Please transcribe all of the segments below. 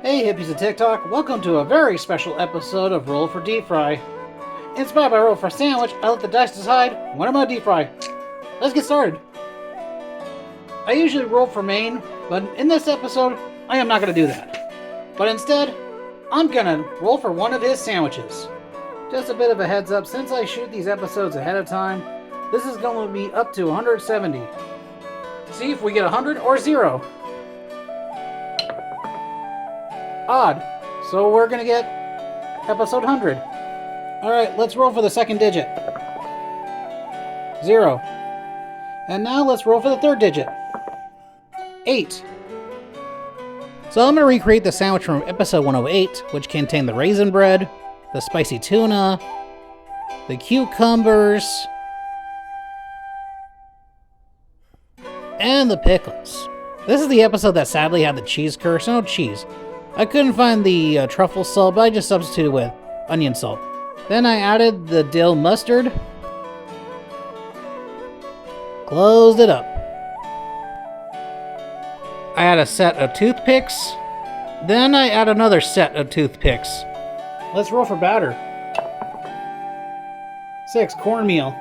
Hey hippies of TikTok, welcome to a very special episode of Roll for Deep Fry. Inspired by Roll for Sandwich, I let the dice decide when I'm gonna deep fry. Let's get started. I usually roll for main, but in this episode, I am not gonna do that. But instead, I'm gonna roll for one of his sandwiches. Just a bit of a heads up, since I shoot these episodes ahead of time, this is going to be up to 170. See if we get 100 or 0. Odd. So we're gonna get episode 100. Alright, let's roll for the second digit. 0. And now let's roll for the third digit. 8. So I'm gonna recreate the sandwich from episode 108, which contained the raisin bread, the spicy tuna, the cucumbers, and the pickles. This is the episode that sadly had the cheese curse. No cheese. I couldn't find the truffle salt, but I just substituted with onion salt. Then I added the dill mustard. Closed it up. I add a set of toothpicks. Then I add another set of toothpicks. Let's roll for batter. 6. Cornmeal.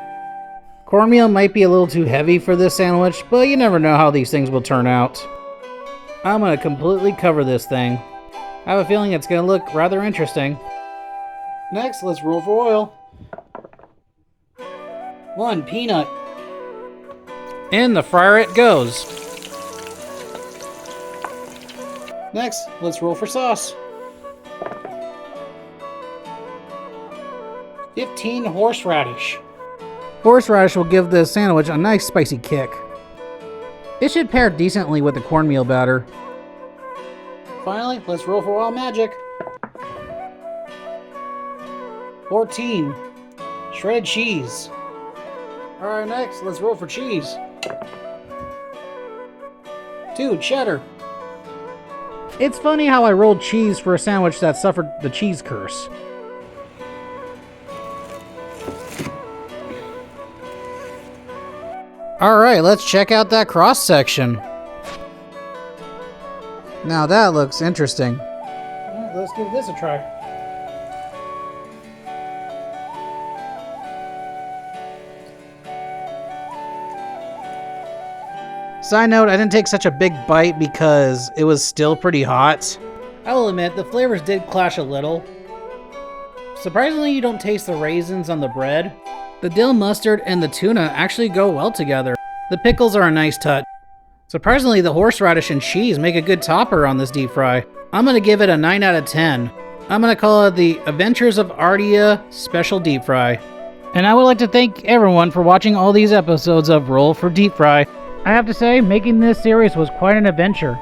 Cornmeal might be a little too heavy for this sandwich, but you never know how these things will turn out. I'm going to completely cover this thing. I have a feeling it's going to look rather interesting. Next, let's roll for oil. 1. Peanut. In the fryer it goes. Next, let's roll for sauce. 15. Horseradish. Horseradish will give the sandwich a nice spicy kick. It should pair decently with the cornmeal batter. Finally, let's roll for Wild Magic. 14. Shredded cheese. Alright, next, let's roll for cheese. 2. Cheddar. It's funny how I rolled cheese for a sandwich that suffered the cheese curse. Alright, let's check out that cross section. Now that looks interesting. Alright, let's give this a try. Side note, I didn't take such a big bite because it was still pretty hot. I will admit, the flavors did clash a little. Surprisingly, you don't taste the raisins on the bread. The dill mustard and the tuna actually go well together. The pickles are a nice touch. Surprisingly, the horseradish and cheese make a good topper on this deep fry. I'm going to give it a 9 out of 10. I'm going to call it the Adventures of Ardea Special Deep Fry. And I would like to thank everyone for watching all these episodes of Roll for Deep Fry. I have to say, making this series was quite an adventure.